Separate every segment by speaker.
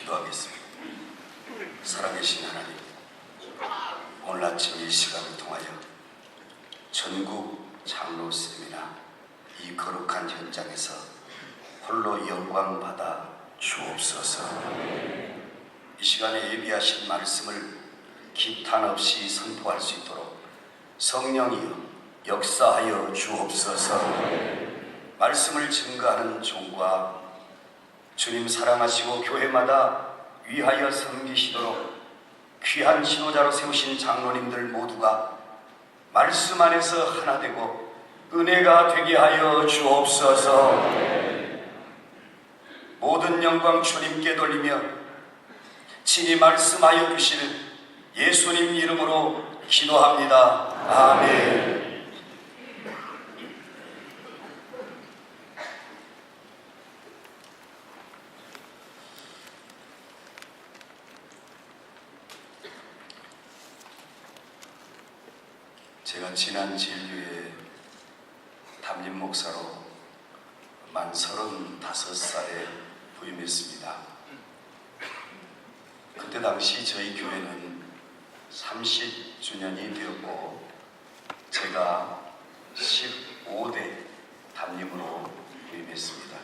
Speaker 1: 기도하겠습니다. 살아계신 하나님, 오늘 아침 이 시간을 통하여 전국 장로 세미나 이 거룩한 현장에서 홀로 영광 받아 주옵소서. 이 시간에 예비하신 말씀을 기탄 없이 선포할 수 있도록 성령이여 역사하여 주옵소서. 말씀을 증거하는 종과 주님 사랑하시고 교회마다 위하여 섬기시도록 귀한 지도자로 세우신 장로님들 모두가 말씀 안에서 하나 되고 은혜가 되게 하여 주옵소서. 모든 영광 주님께 돌리며 친히 말씀하여 주실 예수님 이름으로 기도합니다. 아멘. 제가 지난 진료에 담임 목사로 만 35살에 부임했습니다. 그때 당시 저희 교회는 30주년이 되었고 제가 15대 담임으로 부임했습니다.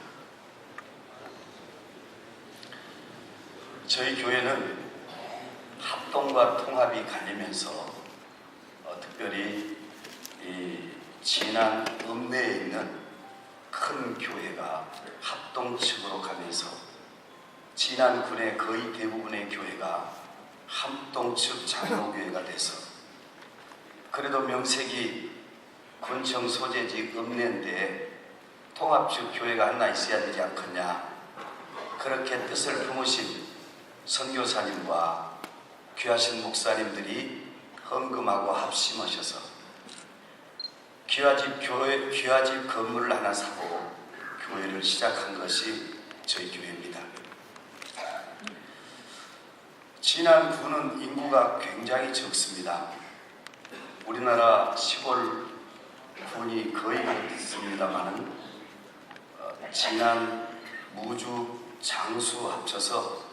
Speaker 1: 저희 교회는 합동과 통합이 갈리면서 특별히 이 진안 읍내에 있는 큰 교회가 합동 측으로 가면서 진안군의 거의 대부분의 교회가 합동 측 장로교회가 돼서 그래도 명색이 군청 소재지 읍내인데 통합 측 교회가 하나 있어야 되지 않겠냐, 그렇게 뜻을 품으신 선교사님과 귀하신 목사님들이 헌금하고 합심하셔서 귀화집 건물을 하나 사고 교회를 시작한 것이 저희 교회입니다. 진안군은 인구가 굉장히 적습니다. 우리나라 시골 군이 거의 있습니다만은 진안, 무주, 장수 합쳐서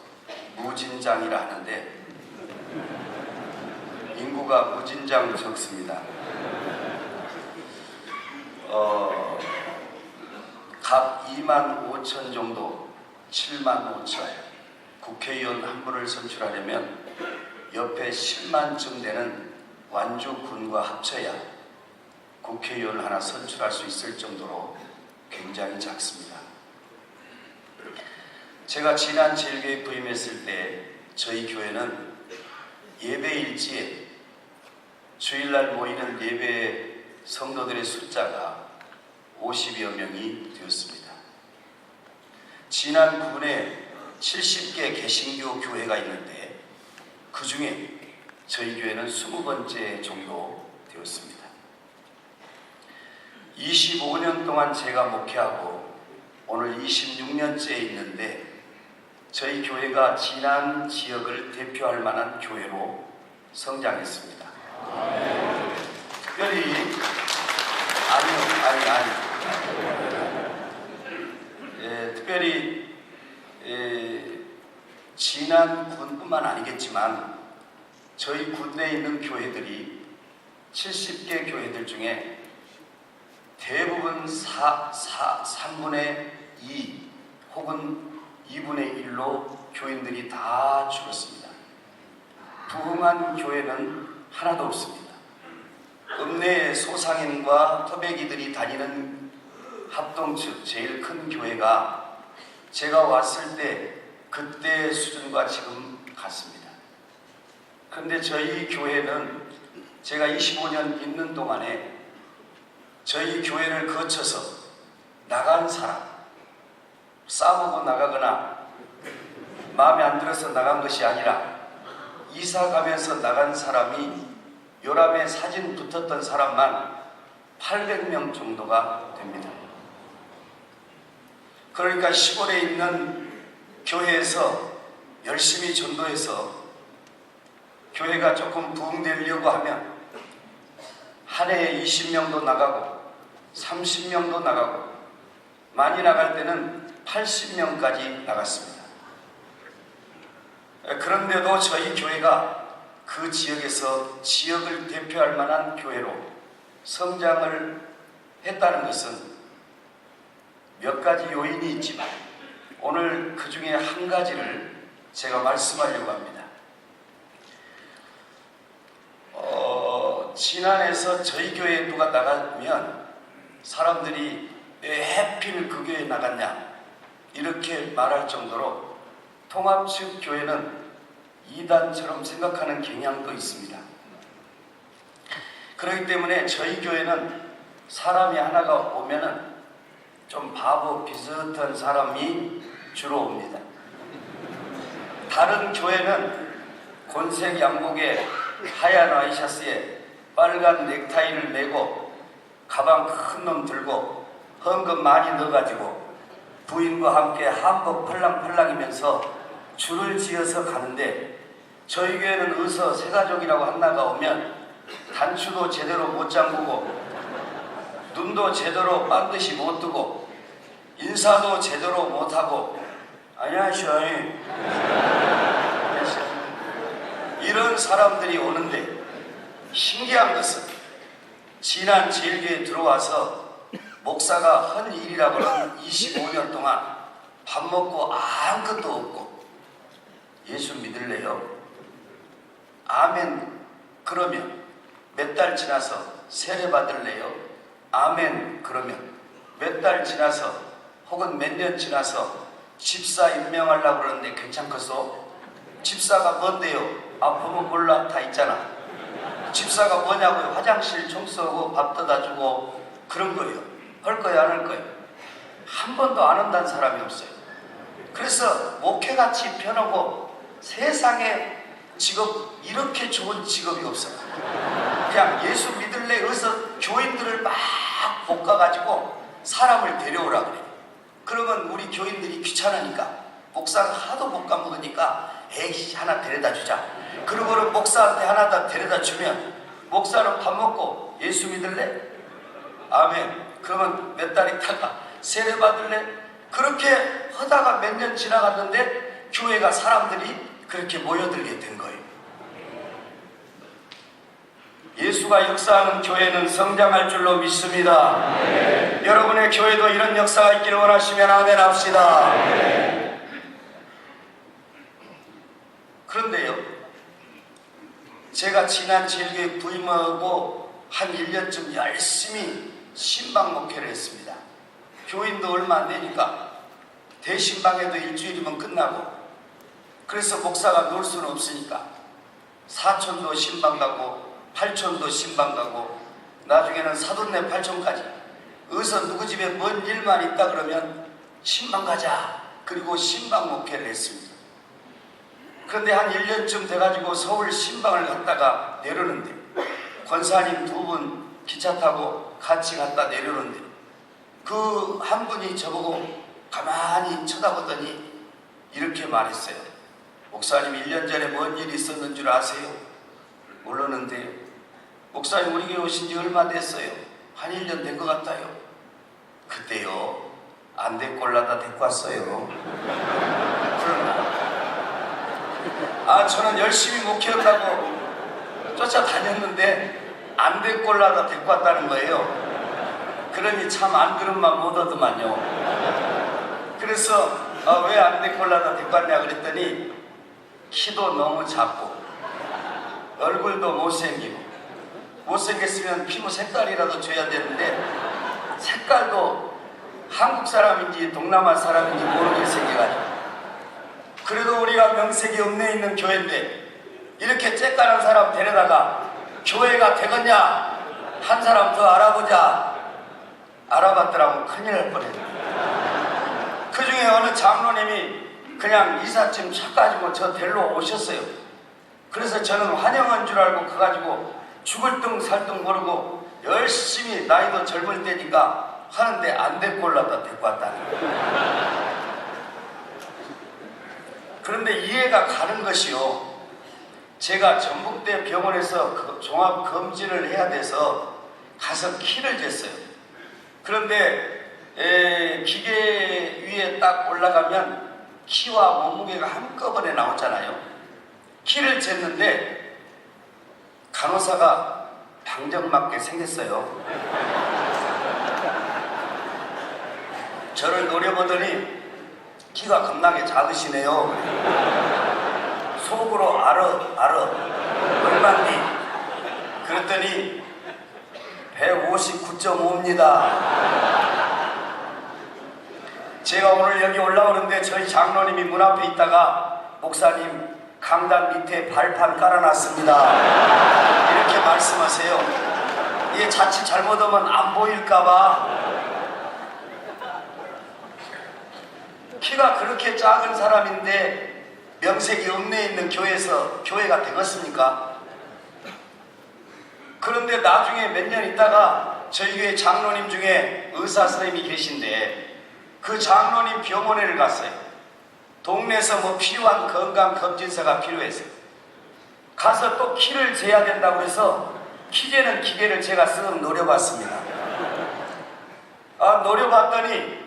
Speaker 1: 무진장이라 하는데 인구가 무진장 적습니다. 각 2만 5천 정도, 7만 5천 국회의원 한 분을 선출하려면 옆에 10만쯤 되는 완주군과 합쳐야 국회의원 하나 선출할 수 있을 정도로 굉장히 작습니다. 제가 지난 제일교회 부임했을 때 저희 교회는 예배일지에 주일날 모이는 예배 성도들의 숫자가 50여 명이 되었습니다. 진안군에 70개 개신교 교회가 있는데 그 중에 저희 교회는 20번째 정도 되었습니다. 25년 동안 제가 목회하고 오늘 26년째에 있는데 저희 교회가 진안 지역을 대표할 만한 교회로 성장했습니다. 특별히 특별히 진안군뿐만 아니겠지만 저희 군내에 있는 교회들이 70개 교회들 중에 대부분 3분의 2 혹은 2분의 1로 교인들이 다 죽었습니다. 부흥한 교회는 하나도 없습니다. 읍내의 소상인과 토백이들이 다니는 합동측 제일 큰 교회가 제가 왔을 때 그때 수준과 지금 같습니다. 그런데 저희 교회는 제가 25년 있는 동안에 저희 교회를 거쳐서 나간 사람, 싸우고 나가거나 마음에 안 들어서 나간 것이 아니라 이사 가면서 나간 사람이 요람에 사진 붙었던 사람만 800명 정도가 됩니다. 그러니까 시골에 있는 교회에서 열심히 전도해서 교회가 조금 부흥되려고 하면 한 해에 20명도 나가고 30명도 나가고 많이 나갈 때는 80명까지 나갔습니다. 그런데도 저희 교회가 그 지역에서 지역을 대표할 만한 교회로 성장을 했다는 것은 몇 가지 요인이 있지만 오늘 그 중에 한 가지를 제가 말씀하려고 합니다. 지난해에서 저희 교회에 누가 나가면 사람들이 왜 하필 그 교회에 나갔냐 이렇게 말할 정도로 통합 측 교회는 이단처럼 생각하는 경향도 있습니다. 그렇기 때문에 저희 교회는 사람이 하나가 오면은 좀 바보 비슷한 사람이 주로 옵니다. 다른 교회는 곤색 양복에 하얀 와이셔츠에 빨간 넥타이를 메고 가방 큰 놈 들고 헌금 많이 넣어가지고 부인과 함께 한복 팔랑팔랑이면서 줄을 지어서 가는데 저희 교회는 어서 새가족이라고 한나가 오면 단추도 제대로 못 잠그고 눈도 제대로 반드시 못 뜨고 인사도 제대로 못하고 안녕하셔 이런 사람들이 오는데 신기한 것은 지난 제일교회에 들어와서 목사가 한 일이라고는 25년 동안 밥 먹고 아무것도 없고 예수 믿을래요? 아멘. 그러면 몇 달 지나서 세례 받을래요? 아멘. 그러면 몇 달 지나서 혹은 몇 년 지나서 집사 임명하려고 그러는데 괜찮겠어? 집사가 뭔데요? 아 보면 몰라 다 있잖아. 집사가 뭐냐고요? 화장실 청소하고 밥 떠다 주고 그런 거예요. 할 거예요? 안 할 거예요? 한 번도 안 한다는 사람이 없어요. 그래서 목회같이 편하고 세상에 직업 이렇게 좋은 직업이 없어요. 그냥 예수 믿을래 그래서 교인들을 막 볶아가지고 사람을 데려오라 그래요. 그러면 우리 교인들이 귀찮으니까 목사가 하도 볶아 먹으니까 에이 하나 데려다 주자. 그러고는 목사한테 하나 더 데려다 주면 목사는 밥 먹고 예수 믿을래? 아멘. 그러면 몇 달 있다가 세례 받을래? 그렇게 하다가 몇 년 지나갔는데 교회가 사람들이 그렇게 모여들게 된 거예요. 예수가 역사하는 교회는 성장할 줄로 믿습니다. 네. 여러분의 교회도 이런 역사가 있기를 원하시면 아멘 합시다. 네. 그런데요, 제가 지난 제일교회 부임하고 한 1년쯤 열심히 신방 목회를 했습니다. 교인도 얼마 안 되니까 대신방에도 일주일이면 끝나고, 그래서 목사가 놀 수는 없으니까 사촌도 신방 가고 팔촌도 신방 가고 나중에는 사돈네 팔촌까지 어서 누구 집에 뭔 일만 있다 그러면 신방 가자. 그리고 신방 목회를 했습니다. 그런데 한 1년쯤 돼가지고 서울 신방을 갔다가 내려오는데 권사님 두 분 기차 타고 같이 갔다 내려오는데 그 한 분이 저보고 가만히 쳐다보더니 이렇게 말했어요. 목사님 1년 전에 뭔 일이 있었는 줄 아세요? 모르는데 목사님 우리 교회 오신 지 얼마 됐어요? 한 1년 된 것 같아요. 그때요 안대꼴라다 데리고 왔어요. 그러나 저는 열심히 목회한다고 쫓아다녔는데 안대꼴라다 데리고 왔다는 거예요. 그러니 참 안 들은만 못 얻더만요. 그래서 왜 안대꼴라다 데리고 왔냐 그랬더니 키도 너무 작고 얼굴도 못생기고, 못생겼으면 피부 색깔이라도 줘야 되는데 색깔도 한국 사람인지 동남아 사람인지 모르게 생겨가지고, 그래도 우리가 명색이 읍내에 있는 교회인데 이렇게 쬐까란 사람 데려다가 교회가 되겠냐? 한 사람 더 알아보자. 알아봤더라고 큰일 날 뻔했네. 그 중에 어느 장로님이 그냥 이삿짐 쳐가지고 저 데리러 오셨어요. 그래서 저는 환영한 줄 알고 가가지고 죽을 둥 살 둥 모르고 열심히 나이도 젊을 때니까 하는데 안 데리고 올라다 데리고 왔다는 거예요. 그런데 이해가 가는 것이요, 제가 전북대 병원에서 종합검진을 해야 돼서 가서 키를 쟀어요. 그런데 기계 위에 딱 올라가면 키와 몸무게가 한꺼번에 나오잖아요. 키를 쟀는데 간호사가 방정맞게 생겼어요. 저를 노려보더니 키가 겁나게 작으시네요. 속으로 알어 얼마니? 그랬더니 159.5입니다. 제가 오늘 여기 올라오는데 저희 장로님이 문 앞에 있다가 목사님 강단 밑에 발판 깔아놨습니다. 이렇게 말씀하세요. 이게 자칫 잘못하면 안 보일까봐. 키가 그렇게 작은 사람인데 명색이 읍내에 있는 교회에서 교회가 되겠습니까? 그런데 나중에 몇 년 있다가 저희 교회 장로님 중에 의사 선생님이 계신데 그 장로님 병원에를 갔어요. 동네에서 뭐 필요한 건강검진사가 필요해서 가서 또 키를 재야 된다고 해서 키 재는 기계를 제가 쓱 노려봤습니다. 노려봤더니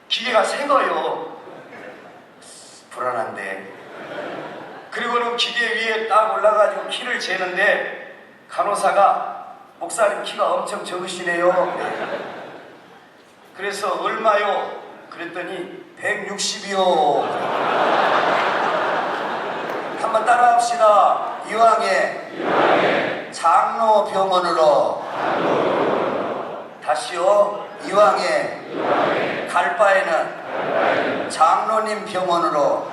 Speaker 1: 기계가 새거요. 불안한데. 그리고는 기계 위에 딱 올라가지고 키를 재는데 간호사가 목사님 키가 엄청 적으시네요. 그래서 얼마요? 그랬더니 160이요. 한번 따라합시다. 이왕에 장로병원으로. 다시요. 이왕에 갈 바에는 장로님 병원으로.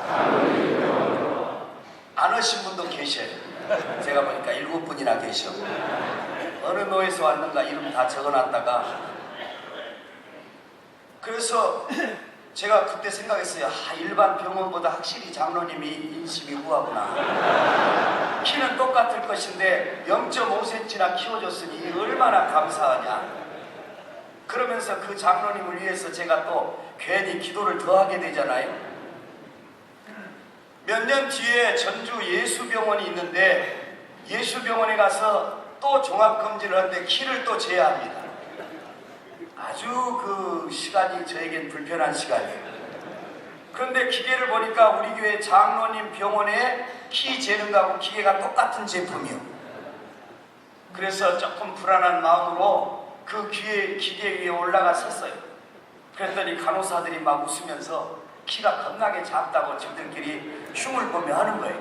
Speaker 1: 안 오신 분도 계셔요. 제가 보니까 7분이나 계셔. 어느 노에서 왔는가 이름 다 적어놨다가. 그래서 제가 그때 생각했어요. 일반 병원보다 확실히 장로님이 인심이 후하구나. 키는 똑같을 것인데 0.5cm나 키워줬으니 얼마나 감사하냐. 그러면서 그 장로님을 위해서 제가 또 괜히 기도를 더 하게 되잖아요. 몇 년 뒤에 전주 예수병원이 있는데 예수병원에 가서 또 종합검진을 하는데 키를 또 재야 합니다. 아주 그 시간이 저에겐 불편한 시간이에요. 그런데 기계를 보니까 우리 교회 장로님 병원에 키 재는 거하고 기계가 똑같은 제품이요. 그래서 조금 불안한 마음으로 그 기계 위에 올라가 섰어요. 그랬더니 간호사들이 막 웃으면서 키가 겁나게 작다고 저들끼리 흉을 보며 하는 거예요.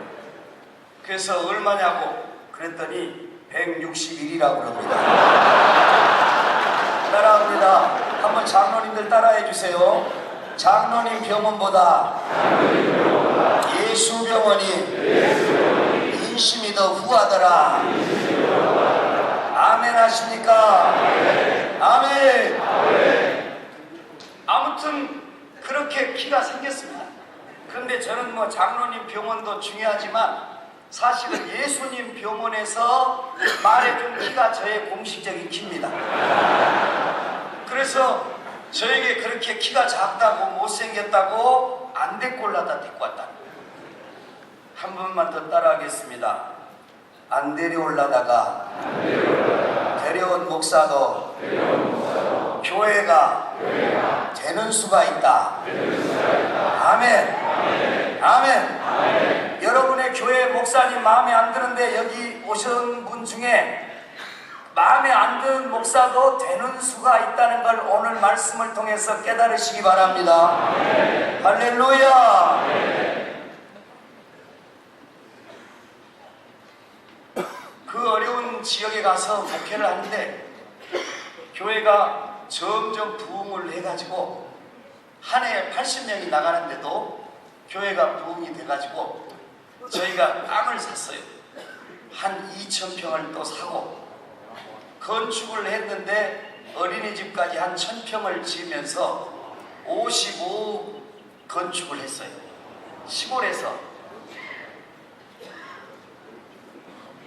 Speaker 1: 그래서 얼마냐고 그랬더니 161이라고 그럽니다. 따라합니다. 한번 장로님들 따라해 주세요. 장로님 병원보다 예수병원이 인심이 더 후하더라. 아멘 하십니까? 아멘. 아무튼 그렇게 키가 생겼습니다. 그런데 저는 뭐 장로님 병원도 중요하지만 사실은 예수님 병원에서 말해준 키가 저의 공식적인 키입니다. 그래서 저에게 그렇게 키가 작다고 못생겼다고 안 데리고 올라다 데리고 왔다. 한 번만 더 따라하겠습니다. 안 데려올라다가 데려온 목사도 교회가 되는 수가 있다. 아멘. 아멘. 여러분의 교회 목사님 마음에 안 드는데 여기 오신 분 중에 마음에 안 드는 목사도 되는 수가 있다는 걸 오늘 말씀을 통해서 깨달으시기 바랍니다. 할렐루야. 그 어려운 지역에 가서 목회를 하는데 교회가 점점 부흥을 해가지고 한 해에 80명이 나가는데도 교회가 부흥이 돼가지고 저희가 땅을 샀어요. 한 2,000평을 또 사고 건축을 했는데 어린이집까지 한 1,000평을 지으면서 55 건축을 했어요. 시골에서.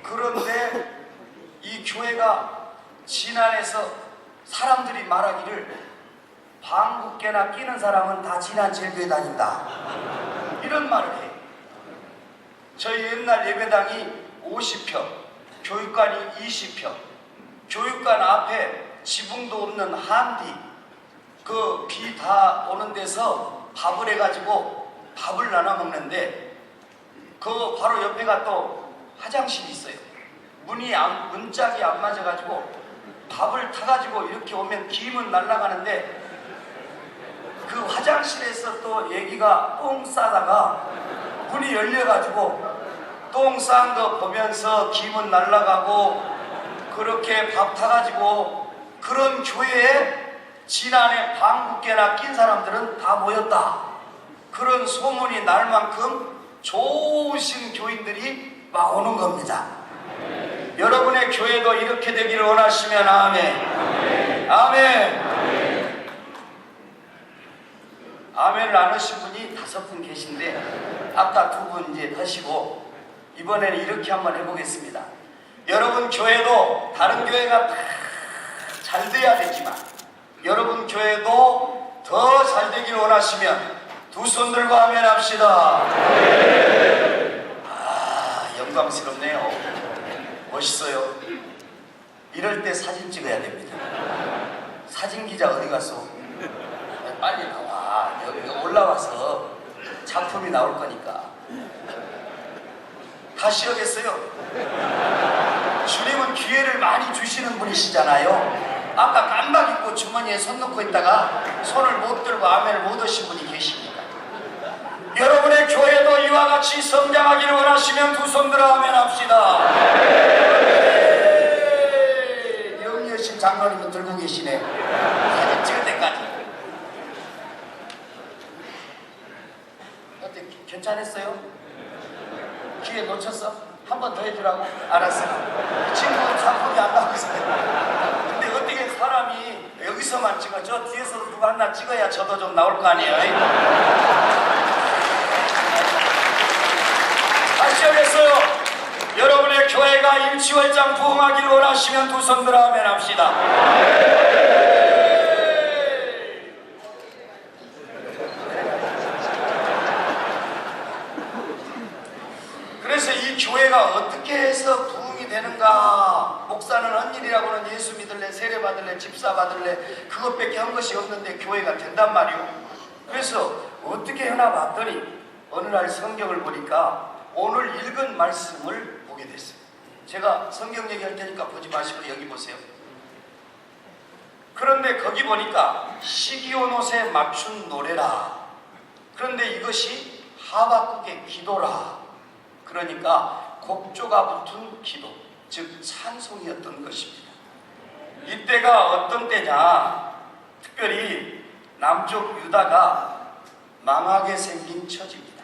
Speaker 1: 그런데 이 교회가 진안에서 사람들이 말하기를 방국계나 끼는 사람은 다 진안 제일교회 다닌다. 이런 말을 해요. 저희 옛날 예배당이 50평, 교육관이 20평, 교육관 앞에 지붕도 없는 한디, 그 비 다 오는 데서 밥을 해가지고 밥을 나눠 먹는데 그 바로 옆에가 또 화장실이 있어요. 문짝이 안 맞아가지고 밥을 타가지고 이렇게 오면 김은 날아가는데 그 화장실에서 또 애기가 똥 싸다가 문이 열려가지고 똥 싼 거 보면서 김은 날아가고 그렇게 밥 타가지고 그런 교회에 지난해 방국계나 낀 사람들은 다 모였다. 그런 소문이 날 만큼 좋으신 교인들이 막 오는 겁니다. 여러분의 교회도 이렇게 되기를 원하시면 아멘. 아멘. 아멘을 안 하신 분이 5분 계신데 아까 2분 이제 하시고 이번에는 이렇게 한번 해보겠습니다. 여러분 교회도 다른 교회가 다 잘 돼야 되지만 여러분 교회도 더 잘 되기를 원하시면 두 손 들고 아멘 합시다. 영광스럽네요. 멋있어요. 이럴 때 사진 찍어야 됩니다. 사진 기자 어디 갔어? 빨리 나와. 여기 올라와서 작품이 나올 거니까. 다시 하겠어요. 주님은 기회를 많이 주시는 분이시잖아요. 아까 깜박 잊고 주머니에 손 넣고 있다가 손을 못 들고 아멘을 못 하신 분이 계십니까? 여러분의 교회도 이와 같이 성장하기를 원하시면 두 손 들어 아멘 합시다. 영여신 장로님은 들고 계시네. 사진 찍을 때까지. 어때? 괜찮았어요? 기회 놓쳤어? 한 번 더 해주라고? 알았어. 친구 작품이 안 나오고 있어요. 근데 어떻게 사람이 여기서만 찍어? 저 뒤에서도 누가 하나 찍어야 저도 좀 나올 거 아니에요? 다시 하겠어요. 여러분의 교회가 일치월장 부흥하기를 원하시면 두 손 들어 아멘 합시다. 그래서 이 교회가 어떻게 해서 부흥이 되는가? 목사는 언일이라고는 예수 믿을래, 세례 받을래, 집사 받을래 그것밖에 한 것이 없는데 교회가 된단 말이오. 그래서 어떻게 하나 봤더니 어느 날 성경을 보니까 오늘 읽은 말씀을 보게 됐어요. 제가 성경 얘기할 테니까 보지 마시고 여기 보세요. 그런데 거기 보니까 시기온 옷에 맞춘 노래라. 그런데 이것이 하박국의 기도라. 그러니까 곡조가 붙은 기도, 즉 찬송이었던 것입니다. 이때가 어떤 때냐? 특별히 남쪽 유다가 망하게 생긴 처지입니다.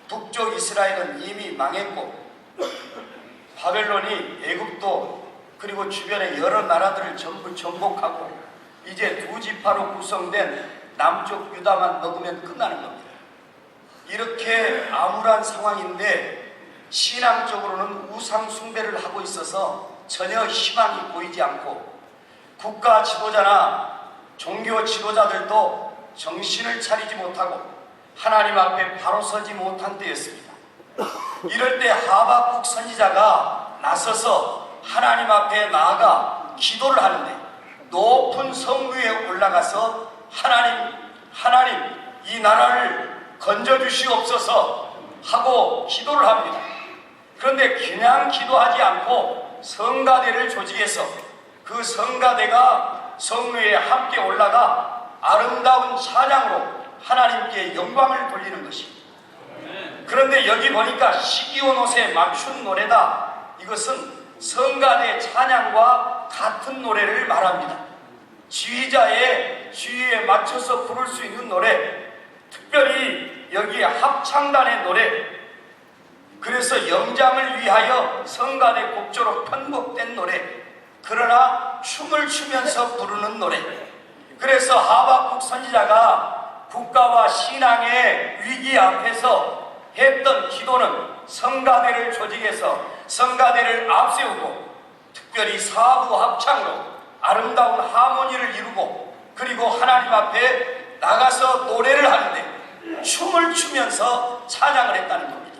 Speaker 1: 북쪽 이스라엘은 이미 망했고 바벨론이 애굽도 그리고 주변의 여러 나라들을 전부 정복하고 이제 두 지파로 구성된 남쪽 유다만 먹으면 끝나는 겁니다. 이렇게 암울한 상황인데 신앙적으로는 우상 숭배를 하고 있어서 전혀 희망이 보이지 않고 국가 지도자나 종교 지도자들도 정신을 차리지 못하고 하나님 앞에 바로 서지 못한 때였습니다. 이럴 때 하박국 선지자가 나서서 하나님 앞에 나아가 기도를 하는데 높은 성 위에 올라가서 하나님 이 나라를 건져주시옵소서 하고 기도를 합니다. 그런데 그냥 기도하지 않고 성가대를 조직해서 그 성가대가 성 위에 함께 올라가 아름다운 찬양으로 하나님께 영광을 돌리는 것입니다. 그런데 여기 보니까 시기온 옷에 맞춘 노래다. 이것은 성가대 찬양과 같은 노래를 말합니다. 지휘자의 지휘에 맞춰서 부를 수 있는 노래, 특별히 여기에 합창단의 노래, 그래서 영장을 위하여 성가대 곡조로 편곡된 노래, 그러나 춤을 추면서 부르는 노래. 그래서 하박국 선지자가 국가와 신앙의 위기 앞에서 했던 기도는 성가대를 조직해서 성가대를 앞세우고 특별히 사부 합창으로 아름다운 하모니를 이루고 그리고 하나님 앞에 나가서 노래를 하는데 춤을 추면서 찬양을 했다는 겁니다.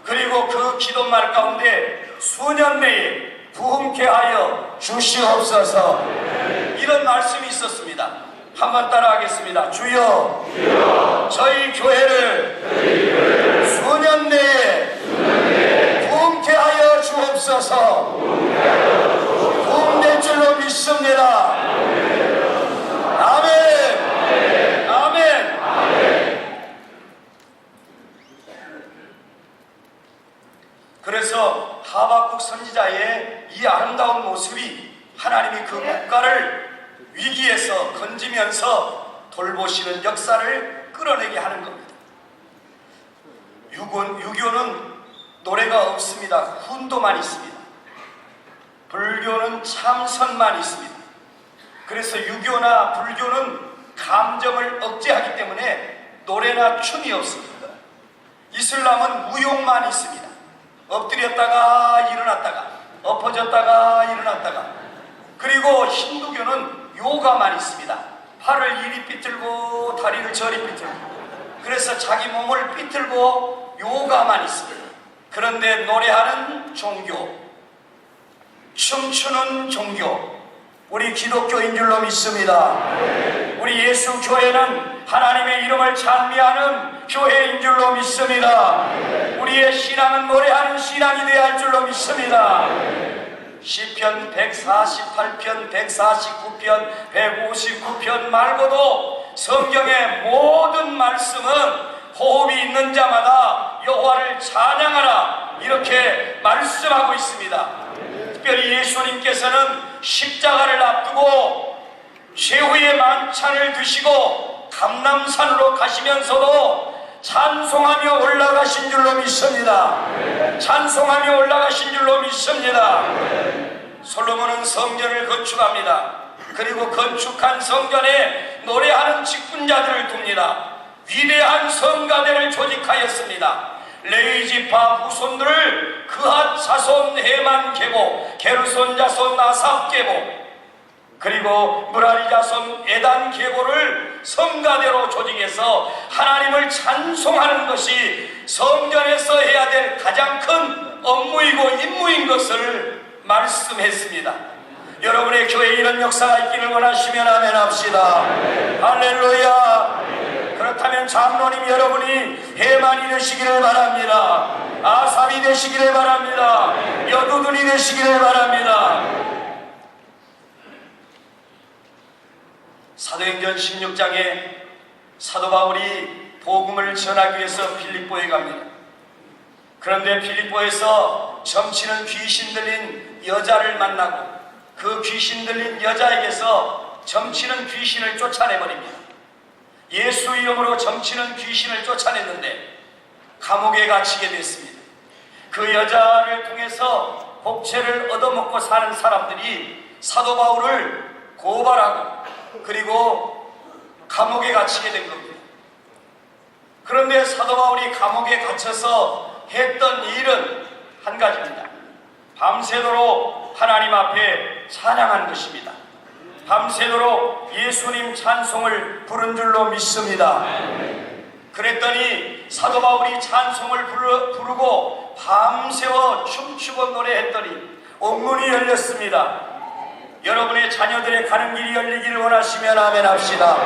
Speaker 1: 그리고 그 기도말 가운데 수년 내에 부흥케 하여 주시옵소서 이런 말씀이 있었습니다. 한번 따라하겠습니다. 주여, 저희 교회를 수년 내에 믿습니다. 아멘. 아멘. 그래서 하박국 선지자의 이 아름다운 모습이 하나님이 그 국가를 위기에서 건지면서 돌보시는 역사를 끌어내게 하는 겁니다. 유교는 노래가 없습니다. 훈도만 있습니다. 불교는 참선만 있습니다. 그래서 유교나 불교는 감정을 억제하기 때문에 노래나 춤이 없습니다. 이슬람은 무용만 있습니다. 엎드렸다가 일어났다가 엎어졌다가 일어났다가. 그리고 힌두교는 요가만 있습니다. 팔을 이리 삐뚤고 다리를 저리 삐뚤고. 그래서 자기 몸을 삐뚤고 요가만 있습니다. 그런데 노래하는 종교, 춤추는 종교, 우리 기독교인 줄로 믿습니다. 우리 예수 교회는 하나님의 이름을 찬미하는 교회인 줄로 믿습니다. 우리의 신앙은 노래하는 신앙이 되어야 할 줄로 믿습니다. 시편 148편, 149편, 159편 말고도 성경의 모든 말씀은 호흡이 있는 자마다 여호와를 찬양하라 이렇게 말씀하고 있습니다. 특별히 예수님께서는 십자가를 앞두고 최후의 만찬을 드시고 감람산으로 가시면서도 찬송하며 올라가신 줄로 믿습니다. 찬송하며 올라가신 줄로 믿습니다. 솔로몬은 성전을 건축합니다. 그리고 건축한 성전에 노래하는 직분자들을 둡니다. 위대한 성가대를 조직하였습니다. 레위 지파 후손들을 그핫 자손 헤만 계보, 게르손 자손 아삽 계보, 그리고 무라리 자손 에단 계보를 성가대로 조직해서 하나님을 찬송하는 것이 성전에서 해야 될 가장 큰 업무이고 임무인 것을 말씀했습니다. 여러분의 교회에 이런 역사가 있기를 원하시면 아멘 합시다. 할렐루야. 그렇다면 장로님 여러분이 해만이 되시기를 바랍니다. 아삽이 되시기를 바랍니다. 여두둔이 되시기를 바랍니다. 사도행전 16장에 사도 바울이 복음을 전하기 위해서 빌립보에 갑니다. 그런데 빌립보에서 점치는 귀신 들린 여자를 만나고 그 귀신 들린 여자에게서 점치는 귀신을 쫓아내버립니다. 예수 이름으로 점치는 귀신을 쫓아냈는데 감옥에 갇히게 됐습니다. 그 여자를 통해서 복채를 얻어먹고 사는 사람들이 사도 바울을 고발하고 그리고 감옥에 갇히게 된 겁니다. 그런데 사도 바울이 감옥에 갇혀서 했던 일은 한 가지입니다. 밤새도록 하나님 앞에 찬양한 것입니다. 밤새도록 예수님 찬송을 부른 줄로 믿습니다. 그랬더니 사도 바울이 찬송을 부르고 밤새워 춤추고 노래했더니 옥문이 열렸습니다. 여러분의 자녀들의 가는 길이 열리기를 원하시면 아멘 합시다.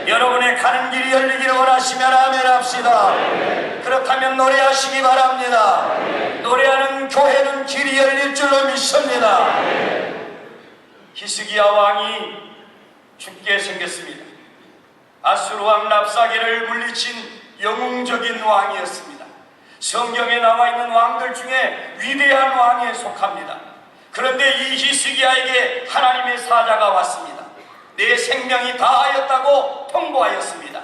Speaker 1: 여러분의 가는 길이 열리기를 원하시면 아멘 합시다. 그렇다면 노래하시기 바랍니다. 노래하는 교회는 길이 열릴 줄로 믿습니다. 히스기야 왕이 죽게 생겼습니다. 아수르 왕 랍사게를 물리친 영웅적인 왕이었습니다. 성경에 나와 있는 왕들 중에 위대한 왕에 속합니다. 그런데 이 히스기야에게 하나님의 사자가 왔습니다. 내 생명이 다하였다고 통보하였습니다.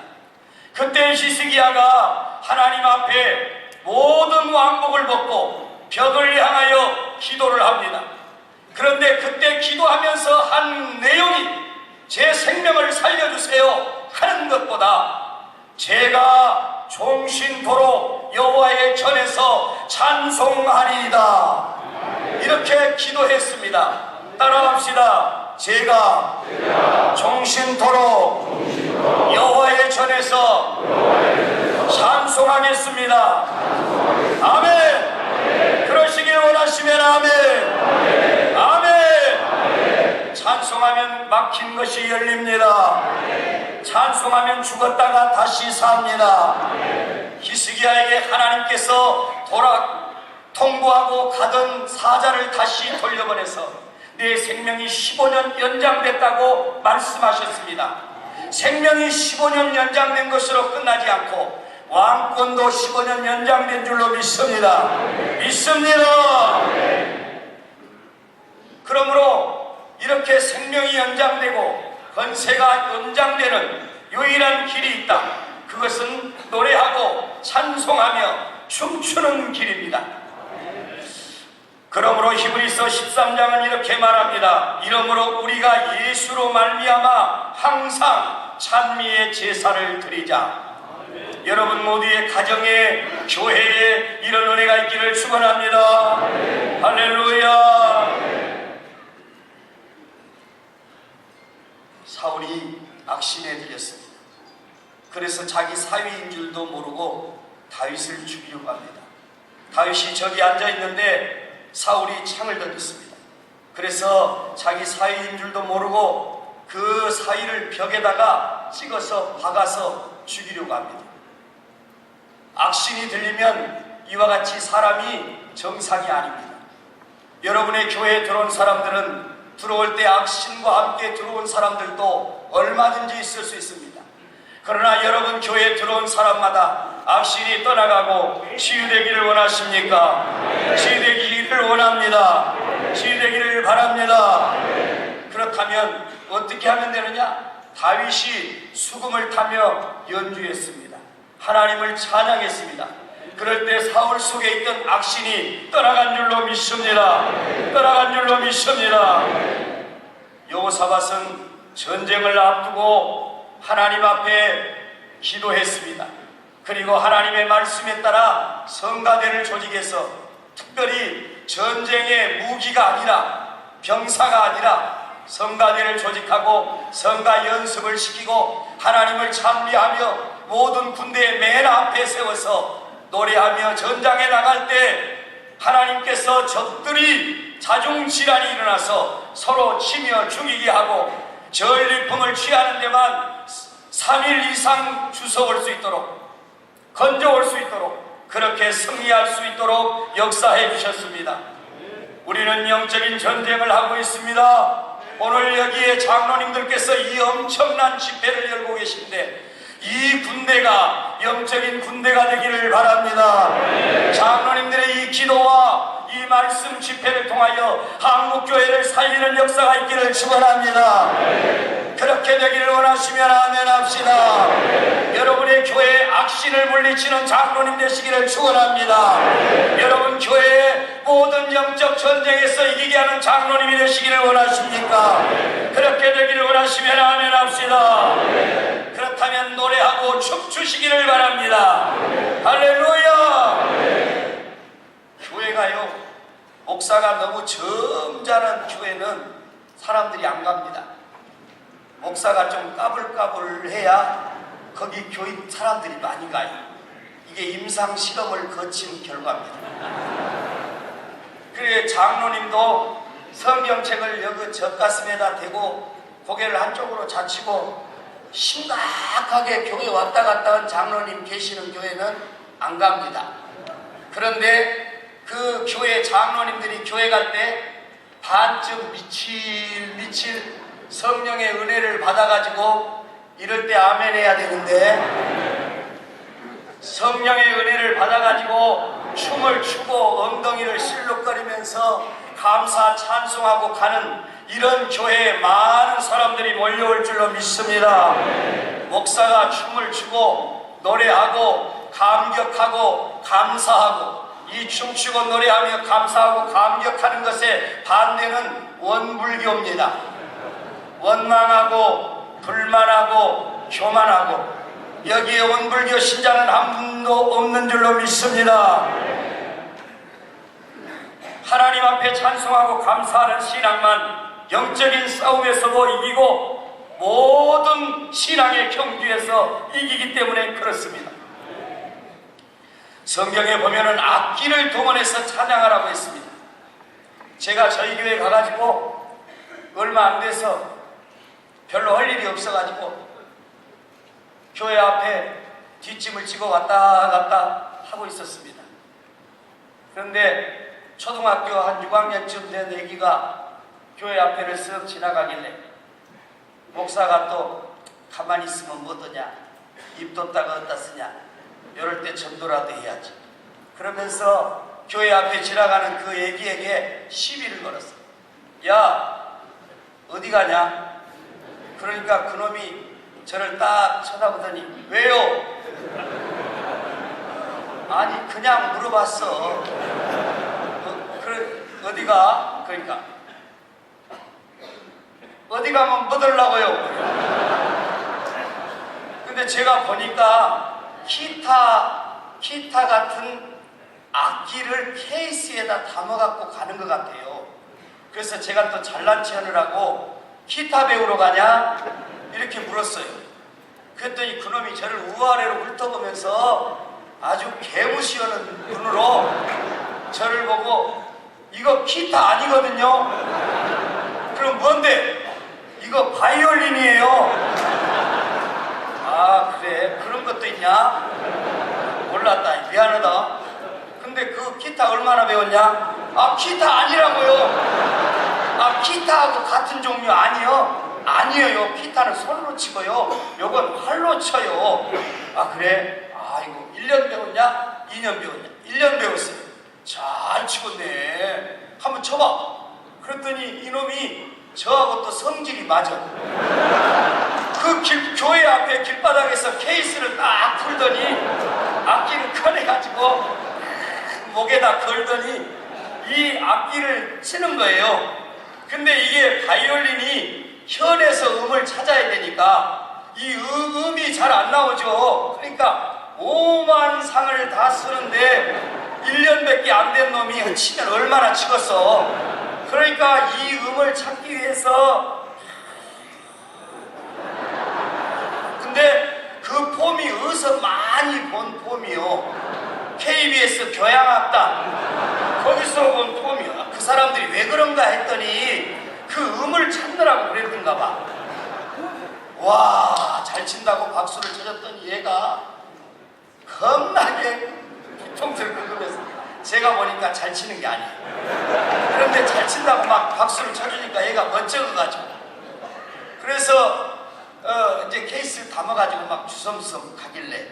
Speaker 1: 그때 히스기야가 하나님 앞에 모든 왕복을 벗고 벽을 향하여 기도를 합니다. 그런데 그때 기도하면서 한 내용이 제 생명을 살려주세요 하는 것보다 제가 종신토록 여호와의 전에서 찬송하리이다 이렇게 기도했습니다. 따라합시다. 제가 종신토록 여호와의 전에서 찬송하겠습니다. 아멘. 그러시길 원하시면 아멘. 아멘. 찬송하면 막힌 것이 열립니다. 찬송하면 죽었다가 다시 삽니다. 히스기야에게 하나님께서 통보하고 가던 사자를 다시 돌려보내서 내 생명이 15년 연장됐다고 말씀하셨습니다. 생명이 15년 연장된 것으로 끝나지 않고 왕권도 15년 연장된 줄로 믿습니다. 믿습니다. 그러므로 이렇게 생명이 연장되고 권세가 연장되는 유일한 길이 있다. 그것은 노래하고 찬송하며 춤추는 길입니다. 그러므로 히브리서 13장은 이렇게 말합니다. 이러므로 우리가 예수로 말미암아 항상 찬미의 제사를 드리자. 여러분 모두의 가정에, 교회에 이런 은혜가 있기를 축원합니다. 할렐루야. 사울이 악신에 들렸습니다. 그래서 자기 사위인 줄도 모르고 다윗을 죽이려고 합니다. 다윗이 저기 앉아 있는데 사울이 창을 던졌습니다. 그래서 자기 사위인 줄도 모르고 그 사위를 벽에다가 찍어서 박아서 죽이려고 합니다. 악신이 들리면 이와 같이 사람이 정상이 아닙니다. 여러분의 교회에 들어온 사람들은 들어올 때 악신과 함께 들어온 사람들도 얼마든지 있을 수 있습니다. 그러나 여러분 교회에 들어온 사람마다 악신이 떠나가고 치유되기를 원하십니까? 치유되기를 원합니다. 치유되기를 바랍니다. 그렇다면 어떻게 하면 되느냐? 다윗이 수금을 타며 연주했습니다. 하나님을 찬양했습니다. 그럴 때 사울 속에 있던 악신이 떠나간 줄로 믿습니다. 떠나간 줄로 믿습니다. 여호사밧은 전쟁을 앞두고 하나님 앞에 기도했습니다. 그리고 하나님의 말씀에 따라 성가대를 조직해서 특별히 전쟁의 무기가 아니라 병사가 아니라 성가대를 조직하고 성가 연습을 시키고 하나님을 찬미하며 모든 군대의 맨 앞에 세워서 노래하며 전장에 나갈 때 하나님께서 적들이 자중질환이 일어나서 서로 치며 죽이게 하고 전리품을 취하는 데만 3일 이상 주워올 수 있도록 건져올 수 있도록 그렇게 승리할 수 있도록 역사해 주셨습니다. 우리는 영적인 전쟁을 하고 있습니다. 오늘 여기에 장로님들께서 이 엄청난 집회를 열고 계신데 이 군대가 영적인 군대가 되기를 바랍니다. 장로님들의 이 기도와 이 말씀 집회를 통하여 한국교회를 살리는 역사가 있기를 축원합니다. 그렇게 되기를 원하시면 아멘 합시다. 여러분의 교회에 악신을 물리치는 장로님 되시기를 축원합니다. 여러분 교회의 모든 영적 전쟁에서 이기게 하는 장로님이 되시기를 원하십니까? 그렇게 되기를 원하시면 아멘 합시다. 그렇다면 노래하고 춤추시기를 바랍니다. 할렐루야. 교회가요, 목사가 너무 점잖은 교회는 사람들이 안 갑니다. 목사가 좀 까불까불해야 거기 교인 사람들이 많이 가요. 이게 임상 실험을 거친 결과입니다. 그래 장로님도 성경책을 여기 젖가슴에다 대고 고개를 한쪽으로 젖히고 심각하게 교회 왔다 갔다 한 장로님 계시는 교회는 안 갑니다. 그런데 그 교회 장로님들이 교회 갈 때 반쯤 미칠 성령의 은혜를 받아가지고 이럴 때 아멘 해야 되는데 성령의 은혜를 받아가지고 춤을 추고 엉덩이를 실룩거리면서 감사 찬송하고 가는 이런 교회에 많은 사람들이 몰려올 줄로 믿습니다. 목사가 춤을 추고 노래하고 감격하고 감사하고 이 춤추고 노래하며 감사하고 감격하는 것에 반대는 원불교입니다. 원망하고 불만하고 교만하고 여기에 원불교 신자는 한 분도 없는 줄로 믿습니다. 하나님 앞에 찬송하고 감사하는 신앙만 영적인 싸움에서도 이기고 모든 신앙의 경주에서 이기기 때문에 그렇습니다. 성경에 보면은 악기를 동원해서 찬양하라고 했습니다. 제가 저희 교회 가가지고 얼마 안 돼서 별로 할 일이 없어가지고 교회 앞에 뒷짐을 지고 왔다 갔다 하고 있었습니다. 그런데 초등학교 한 6학년쯤 된 애기가 교회 앞에를 쓱 지나가길래 목사가 또 가만히 있으면 뭐더냐, 입 뒀다가 어디다 쓰냐, 이럴 때 전도라도 해야지. 그러면서 교회 앞에 지나가는 그 애기에게 시비를 걸었어. 야, 어디 가냐? 그러니까 그놈이 저를 딱 쳐다보더니 왜요? 아니 그냥 물어봤어. 어디가? 그러니까 어디 가면 뭐 달라고요? 근데 제가 보니까 기타 같은 악기를 케이스에다 담아갖고 가는 것 같아요. 그래서 제가 또 잘난 체 하느라고 기타 배우러 가냐? 이렇게 물었어요. 그랬더니 그놈이 저를 우아래로 훑어보면서 아주 개무시하는 눈으로 저를 보고 이거 기타 아니거든요? 그럼 뭔데? 이거 바이올린이에요. 아 그래? 그런 것도 있냐? 몰랐다. 미안하다. 근데 그 기타 얼마나 배웠냐? 아 기타 아니라고요. 아 기타하고 같은 종류 아니요? 아니에요. 기타는 손으로 치고요. 요건 활로 쳐요. 아 그래? 아 이거 1년 배웠냐? 2년 배웠냐? 1년 배웠어요. 잘 치겠네. 한번 쳐봐. 그랬더니 이놈이 저하고 또 성질이 맞아. 그 교회 앞에 길바닥에서 케이스를 딱 풀더니 악기를 꺼내가지고 목에다 걸더니 이 악기를 치는 거예요. 근데 이게 바이올린이 현에서 음을 찾아야 되니까 이 음이 잘 안 나오죠. 그러니까 오만 상을 다 쓰는데 1년밖에 안 된 놈이 치면 얼마나 치겠어. 그러니까 이 음을 찾기 위해서 근데 그 폼이 어디서 많이 본 폼이요. KBS 교양악단 거기서 본 폼이요. 그 사람들이 왜 그런가 했더니 그 음을 찾느라고 그랬던가 봐. 와, 잘 친다고 박수를 쳐줬더니 얘가 겁나게 뒤통수를 긁으면서 제가 보니까 잘 치는 게 아니에요. 그런데 잘 친다고 막 박수를 쳐주니까 얘가 멋쩍어가지고 그래서 이제 케이스를 담아가지고 막 주섬주섬 가길래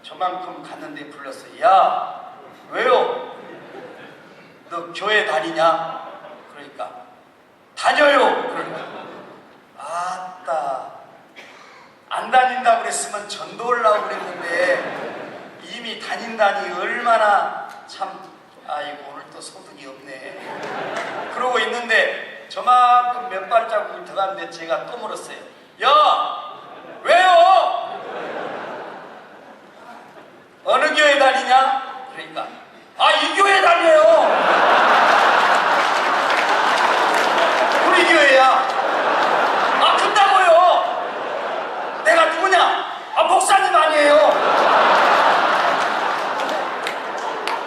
Speaker 1: 저만큼 갔는데 불렀어. 야, 왜요? 너 교회 다니냐? 그러니까 다녀요. 그러니까 아따 안 다닌다고 그랬으면 전도 오려고 그랬는데 이미 다닌다니 얼마나 참 아이고 오늘 또 소득이 없네. 그러고 있는데 저만큼 몇 발자국을 더 갔는데 제가 또 물었어요. 야, 왜요? 어느 교회 다니냐? 그러니까 아, 이 교회 다녀요. 우리 교회야. 아, 큰다고요. 내가 누구냐? 아, 목사님 아니에요.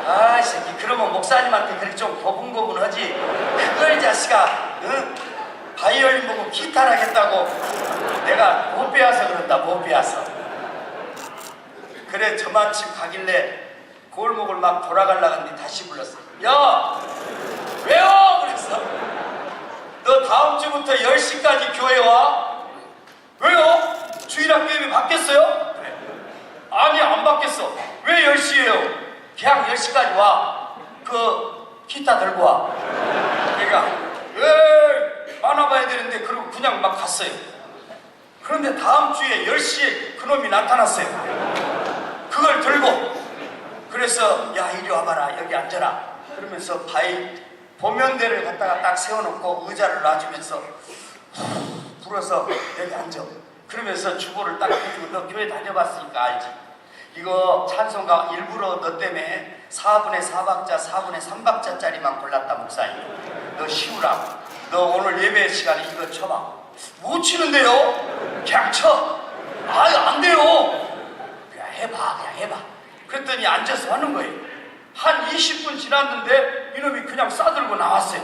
Speaker 1: 아, 이 새끼 그러면 목사님한테 그렇게 좀 고분고분하지. 그걸 자식아, 응? 바이올린 보고 기타를 하겠다고. 내가 못 배워서 그런다. 못 배워서. 그래 저마침 가길래 골목을 막 돌아가려고 하는데 다시 불렀어. 야, 왜요? 그랬어. 너 다음 주부터 10시까지 교회 와. 왜요? 주일학교에 바뀌었어요? 그래. 아니 안 바뀌었어. 왜 10시예요? 그냥 10시까지 와. 그 기타 들고 와. 그러니까 왜 만나봐야 되는데 그러고 그냥 막 갔어요. 그런데 다음 주에 10시에 그놈이 나타났어요. 그걸 들고 그래서 야 이리 와봐라 여기 앉아라 그러면서 보면대를 갖다가 딱 세워놓고 의자를 놔주면서 불어서 여기 앉아. 그러면서 주보를 딱 해주고 너 교회 다녀봤으니까 알지. 이거 찬송가 일부러 너 때문에 4분의 4박자 4분의 3박자짜리만 골랐다 목사님. 너 쉬우라고. 너 오늘 예배 시간에 이거 쳐봐. 못 치는데요? 그냥 쳐. 아유 안 돼요. 그냥 해봐 그냥 해봐. 그랬더니 앉아서 하는 거예요. 한 20분 지났는데 이놈이 그냥 싸들고 나왔어요.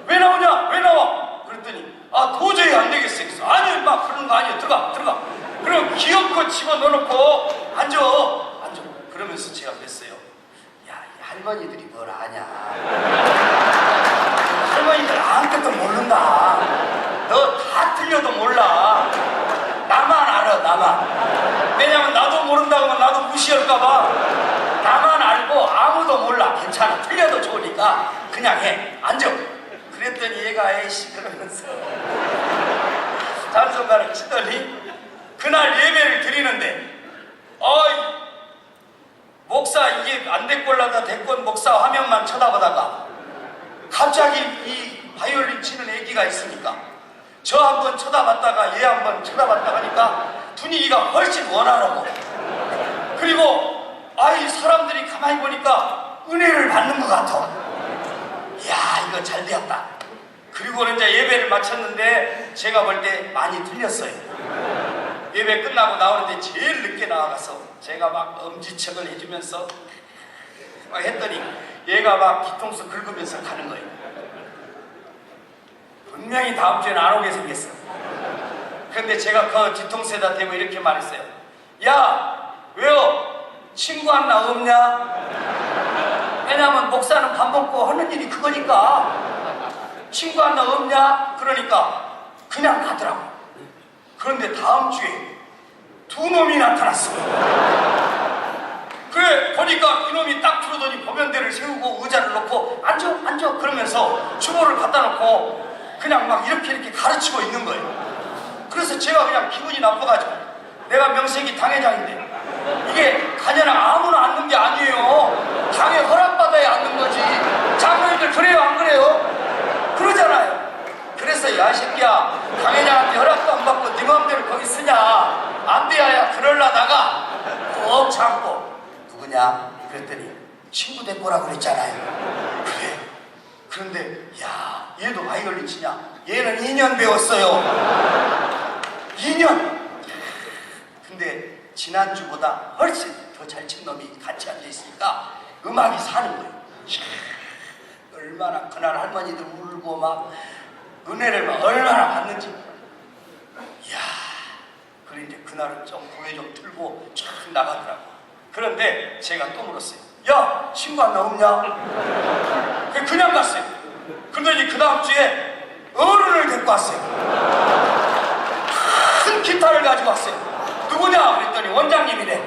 Speaker 1: 왜 나오냐? 왜 나와? 그랬더니 아 도저히 안 되겠어요. 그래서 아니 막 그런 거 아니에요. 들어가. 그럼 기어코 집어넣어놓고 앉아. 그러면서 제가 그랬어요. 야, 이 할머니들이 뭘 아냐. 할머니들 아무것도 모른다. 무시할까봐 나만 알고 아무도 몰라. 괜찮아. 틀려도 좋으니까 그냥 해. 앉아. 그랬더니 얘가 에이씨 그러면서 잔손가락 치더니 그날 예배를 드리는데 어이 목사 이게 안 됐골라다 됐건 목사 화면만 쳐다보다가 갑자기 이 바이올린 치는 애기가 있으니까 저 한번 쳐다봤다가 얘 한번 쳐다봤다가 하니까 분위기가 훨씬 원활하고 그리고 아이 사람들이 가만히 보니까 은혜를 받는 것 같아. 야 이거 잘 되었다. 그리고는 이제 예배를 마쳤는데 제가 볼 때 많이 틀렸어요. 예배 끝나고 나오는데 제일 늦게 나와가서 제가 막 엄지척을 해주면서 막 했더니 얘가 막 뒤통수 긁으면서 가는 거예요. 분명히 다음 주에는 안 오게 생겼어. 그런데 제가 그 뒤통수에다 대고 이렇게 말했어요. 야 왜요? 친구 하나 없냐? 왜냐면 목사는 밥 먹고 하는 일이 그거니까. 친구 하나 없냐? 그러니까 그냥 가더라고. 그런데 다음 주에 두 놈이 나타났어. 그래 보니까 이놈이 딱 들어오더니 보면대를 세우고 의자를 놓고 앉아 앉아 그러면서 주보를 갖다 놓고 그냥 막 이렇게 가르치고 있는 거예요. 그래서 제가 그냥 기분이 나빠가지고 내가 명색이 당회장인데 이게 가냐나 아무나 앉는 게 아니에요. 당에 허락받아야 앉는 거지. 장로님들 그래요 안 그래요? 그러잖아요. 그래서 야 새끼야 당회장한테 허락도 안 받고 네 맘대로 거기 쓰냐 안 돼야 그럴라다가 꼭 참고 누구냐 그랬더니 친구 될 거라고 그랬잖아요. 그래. 그런데 야 얘도 바이올린 치냐? 얘는 2년 배웠어요. 2년. 근데 지난주보다 훨씬 더 잘 친 놈이 같이 앉아있으니까 음악이 사는 거예요. 얼마나 그날 할머니들 울고 막 은혜를 막 얼마나 받는지. 이야 그래 이제 그날은 좀 고개 좀 들고 쫙 나가더라고. 그런데 제가 또 물었어요. 야 친구 하나 없냐? 그냥 갔어요. 그러더니 그 다음 주에 어른을 데리고 왔어요. 큰 기타를 가지고 왔어요. 누구냐? 그랬더니 원장님이래.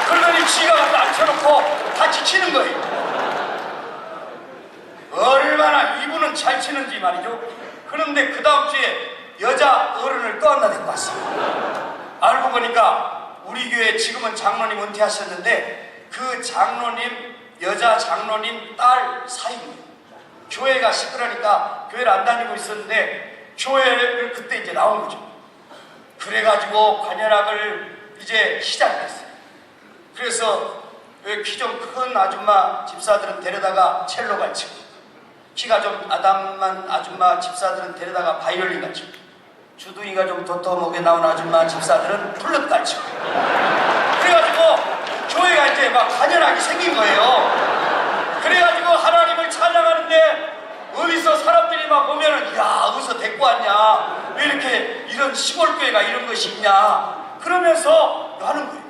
Speaker 1: 그러더니 지가 갖다 앉혀놓고 같이 치는 거예요. 얼마나 이분은 잘 치는지 말이죠. 그런데 그 다음 주에 여자 어른을 또 하나 데리고 왔어요. 알고 보니까 우리 교회 지금은 장로님 은퇴하셨는데 그 장로님 여자 장로님 딸 사이입니다. 교회가 시끄러니까 교회를 안 다니고 있었는데 교회를 그때 이제 나온 거죠. 그래가지고 관현악을 이제 시작했어요. 그래서 키 좀 큰 아줌마 집사들은 데려다가 첼로 가르치고 키가 좀 아담한 아줌마 집사들은 데려다가 바이올린 가르치고 주둥이가 좀 도톰하게 나온 아줌마 집사들은 플룻 가르치고 그래가지고 교회가 이제 막 관현악이 생긴 거예요. 그래가지고 하나님을 찬양하는데 어디서 사람들이 막 보면은 야 어디서 데리고 왔냐 왜 이렇게 이런 시골 교회가 이런 것이 있냐 그러면서 하는 거예요.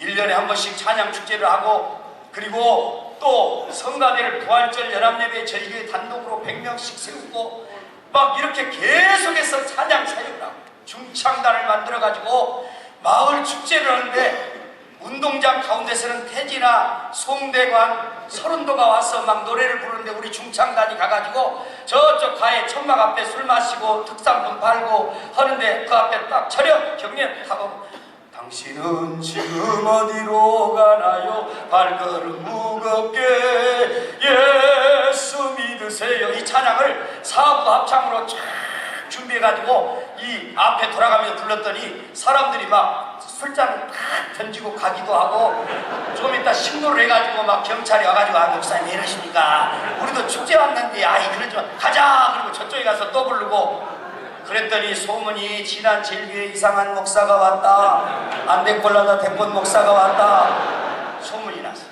Speaker 1: 1년에 한 번씩 찬양 축제를 하고 그리고 또 성가대를 부활절 연합예배 저희 교회 단독으로 100명씩 세우고 막 이렇게 계속해서 찬양 사역을 하고 중창단을 만들어가지고 마을 축제를 하는데 운동장 가운데서는 태지나 송대관, 서른도가 와서 막 노래를 부르는데 우리 중창단이 가가지고 저쪽 가에 천막 앞에 술 마시고 특산품 팔고 하는데 그 앞에 딱 차렷 경례 하고 당신은 지금 어디로 가나요? 발걸음 무겁게 예수 믿으세요. 이 찬양을 사부 합창으로 쫙 준비해가지고 이 앞에 돌아가면서 불렀더니 사람들이 막 술잔을 탁 던지고 가기도 하고 좀 이따 신고를 해가지고 막 경찰이 와가지고 아 목사님 왜 이러십니까? 우리도 축제 왔는데 아이 그러지 마 가자 그리고 저쪽에 가서 또 부르고 그랬더니 소문이 지난 제일교회 이상한 목사가 왔다 안대골라다 대권 목사가 왔다 소문이 났어.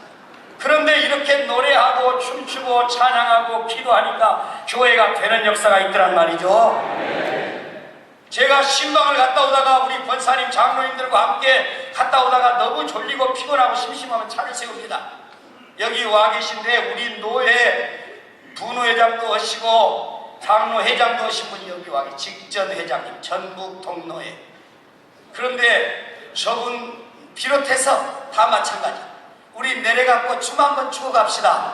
Speaker 1: 그런데 이렇게 노래하고 춤추고 찬양하고 기도하니까 교회가 되는 역사가 있더란 말이죠. 제가 신방을 갔다 오다가 우리 권사님 장로님들과 함께 갔다 오다가 너무 졸리고 피곤하고 심심하면 차를 세웁니다. 여기 와 계신데 우리 노회 부노회장도 하시고 장로회장도 하신 분이 여기 와 계신 직전 회장님 전북 동노회. 그런데 저분 비롯해서 다 마찬가지. 우리 내려갖고 춤 한번 추고 갑시다.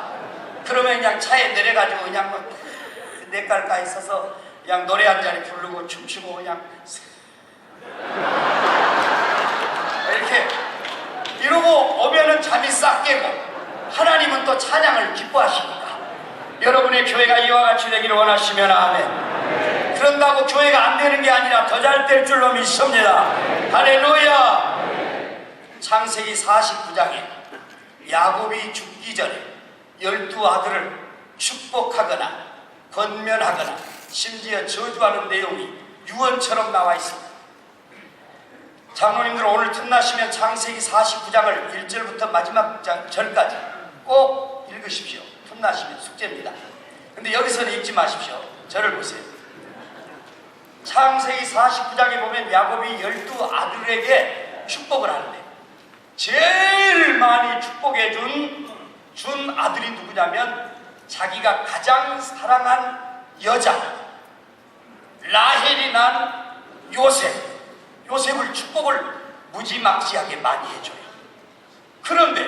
Speaker 1: 그러면 그냥 차에 내려가지고 그냥 뭐 내깔까지 서서 그냥 노래 한 자리 부르고 춤추고 그냥 이렇게 이러고 오면은 잠이 싹 깨고 하나님은 또 찬양을 기뻐하십니다. 여러분의 교회가 이와 같이 되기를 원하시면 아멘. 그런다고 교회가 안 되는 게 아니라 더 잘 될 줄로 믿습니다. 할렐루야. 창세기 49장에 야곱이 죽기 전에 12아들을 축복하거나 권면하거나 심지어 저주하는 내용이 유언처럼 나와 있습니다. 장로님들 오늘 틈나시면 창세기 49장을 1절부터 마지막 절까지 꼭 읽으십시오. 틈나시면 숙제입니다. 근데 여기서는 읽지 마십시오. 저를 보세요. 창세기 49장에 보면 야곱이 12아들에게 축복을 하는데 제일 많이 축복해 준 아들이 누구냐면 자기가 가장 사랑한 여자 라헬이 난 요셉을 축복을 무지막지하게 많이 해줘요. 그런데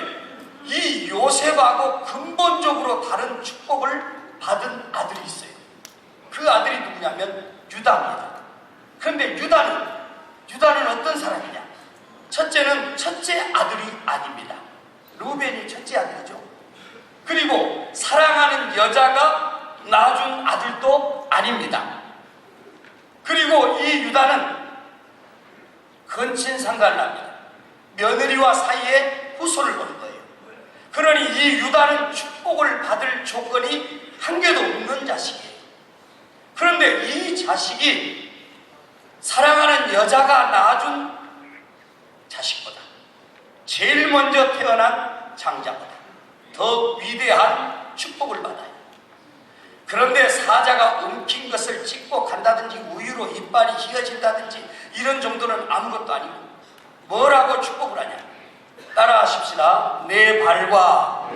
Speaker 1: 이 요셉하고 근본적으로 다른 축복을 받은 아들이 있어요. 그 아들이 누구냐면 유다입니다. 그런데 유다는 어떤 사람이냐? 첫째는 첫째 아들이 아닙니다. 루벤이 첫째 아들이죠. 그리고 사랑하는 여자가 낳아준 아들도 아닙니다. 그리고 이 유다는 근친상간을 합니다. 며느리와 사이에 후손을 거는 거예요. 그러니 이 유다는 축복을 받을 조건이 한 개도 없는 자식이에요. 그런데 이 자식이 사랑하는 여자가 낳아준 자식보다 제일 먼저 태어난 장자보다 더 위대한 축복을 받아요. 그런데 사자가 엉킨 것을 찢고 간다든지 우유로 이빨이 휘어진다든지 이런 정도는 아무것도 아니고 뭐라고 축복을 하냐? 따라 하십시다. 내 발과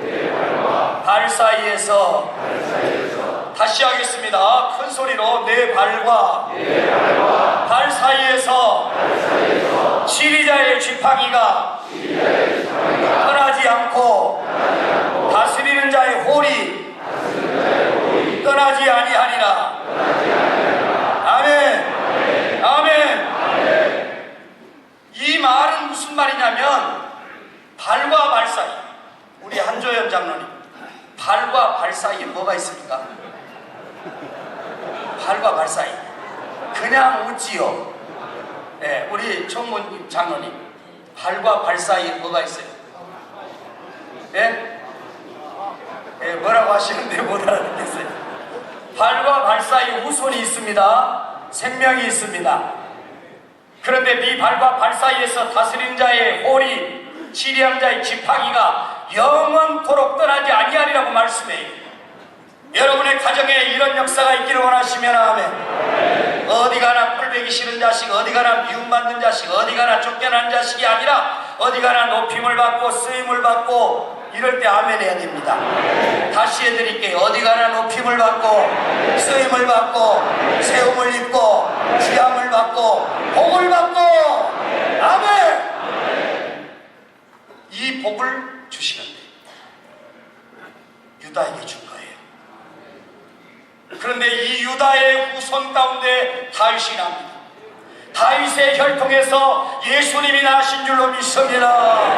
Speaker 1: 발 사이에서 다시 하겠습니다. 큰 소리로 내 발과 발 사이에서 지리자의 지팡이가 떠나지 않고 다스리는 자의 홀이 떠나지 아니하리라. 아멘. 아멘. 이 말은 무슨 말이냐면 발과 발 사이, 우리 한조연 장로님, 발과 발 사이에 뭐가 있습니까? 발과 발 사이 그냥 웃지요. 네, 우리 총문 장로님, 발과 발 사이에 뭐가 있어요? 네? 네, 뭐라고 하시는데 못 알아듣겠어요. 발과 발 사이에 후손이 있습니다. 생명이 있습니다. 그런데 네 발과 발 사이에서 다스린 자의 홀이 치리한 자의 지팡이가 영원토록 떠나지 아니하리라고 말씀해요. 여러분의 가정에 이런 역사가 있기를 원하시면 아멘. 어디 가나 꼴보기 싫은 자식, 어디 가나 미움받는 자식, 어디 가나 쫓겨난 자식이 아니라 어디 가나 높임을 받고 쓰임을 받고 이럴 때 아멘 해야 됩니다. 다시 해드릴게요. 어디 가나 높임을 받고 쓰임을 받고 세움을 입고 귀함을 받고 복을 받고 아멘. 이 복을 주시는데 유다에게 준 거예요. 그런데 이 유다의 후손 가운데 다윗이 납니다. 다윗의 혈통에서 예수님이 나신 줄로 믿습니다.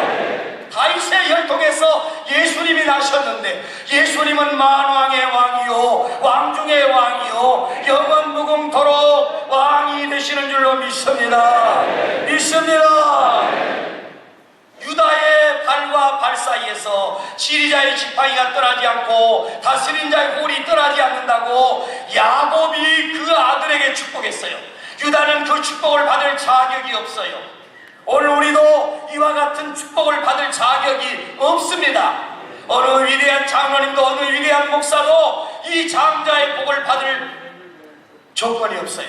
Speaker 1: 다윗의 혈통에서 예수님이 나셨는데 예수님은 만왕의 왕이요 왕중의 왕이요 영원무궁토록 왕이 되시는 줄로 믿습니다. 믿습니다. 유다의 발과 발 사이에서 지리자의 지팡이가 떠나지 않고 다스린 자의 홀이 떠나지 않는다고 야곱이 그 아들에게 축복했어요. 유다는 그 축복을 받을 자격이 없어요. 오늘 우리도 이와 같은 축복을 받을 자격이 없습니다. 어느 위대한 장로님도 어느 위대한 목사도 이 장자의 복을 받을 조건이 없어요.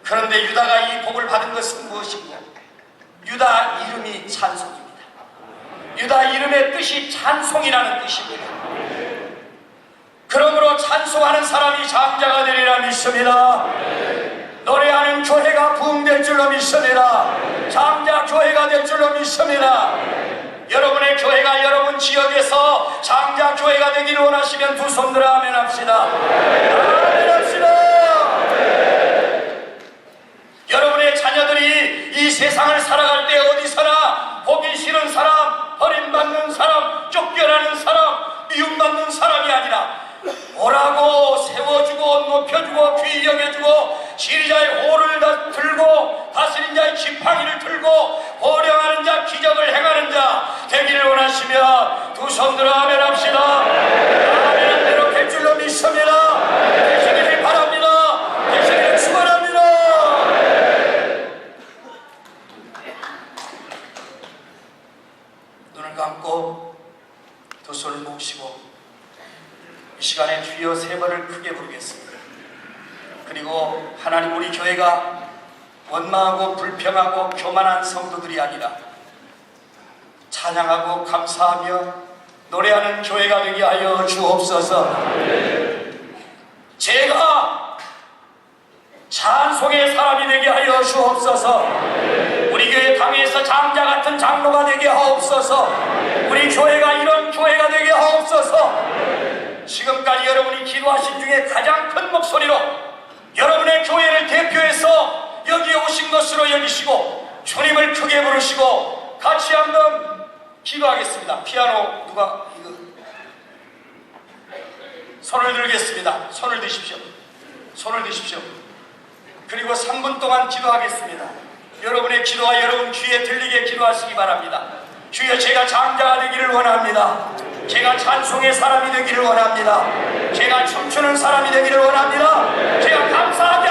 Speaker 1: 그런데 유다가 이 복을 받은 것은 무엇인가? 유다 이름이 찬송입니다. 유다 이름의 뜻이 찬송이라는 뜻입니다. 그러므로 찬송하는 사람이 장자가 되리라 믿습니다. 노래하는 교회가 부흥될 줄로 믿습니다. 장자 교회가 될 줄로 믿습니다. 여러분의 교회가 여러분 지역에서 장자 교회가 되기를 원하시면 두 손 들어 아멘 합시다. 아멘 합시다. 여러분의 자녀들이 이 세상을 살아갈 때 어디서나 보기 싫은 사람, 버림받는 사람, 쫓겨나는 사람, 미움받는 사람이 아니라 오라고 세워주고 높여주고 귀히 여겨주고 지리자의 호를 들고 다스린 자의 지팡이를 들고 호령하는 자, 기적을 행하는 자 되기를 원하시면 두 손 들어 아멘 합시다. 아멘한 대로 될 줄로 믿습니다. 되시기를 바랍니다. 되시기를 축원합니다. 눈을 감고 두 손을 모으시고 이 시간에 주여 세 번을 크게 부르겠습니다. 그리고 하나님, 우리 교회가 원망하고 불평하고 교만한 성도들이 아니라 찬양하고 감사하며 노래하는 교회가 되게 하여 주옵소서. 제가 찬송의 사람이 되게 하여 주옵소서. 우리 교회 당에서 장자 같은 장로가 되게 하옵소서. 우리 교회가 이런 교회가 되게 하옵소서. 지금까지 여러분이 기도하신 중에 가장 큰 목소리로 여러분의 교회를 대표해서 여기에 오신 것으로 여기시고 주님을 크게 부르시고 같이 한번 기도하겠습니다. 피아노 누가 이거 손을 들겠습니다. 손을 드십시오. 손을 드십시오. 그리고 3분 동안 기도하겠습니다. 여러분의 기도가 여러분 귀에 들리게 기도하시기 바랍니다. 주여, 제가 장자가 되기를 원합니다. 제가 찬송의 사람이 되기를 원합니다. 제가 춤추는 사람이 되기를 원합니다. 제가 감사하는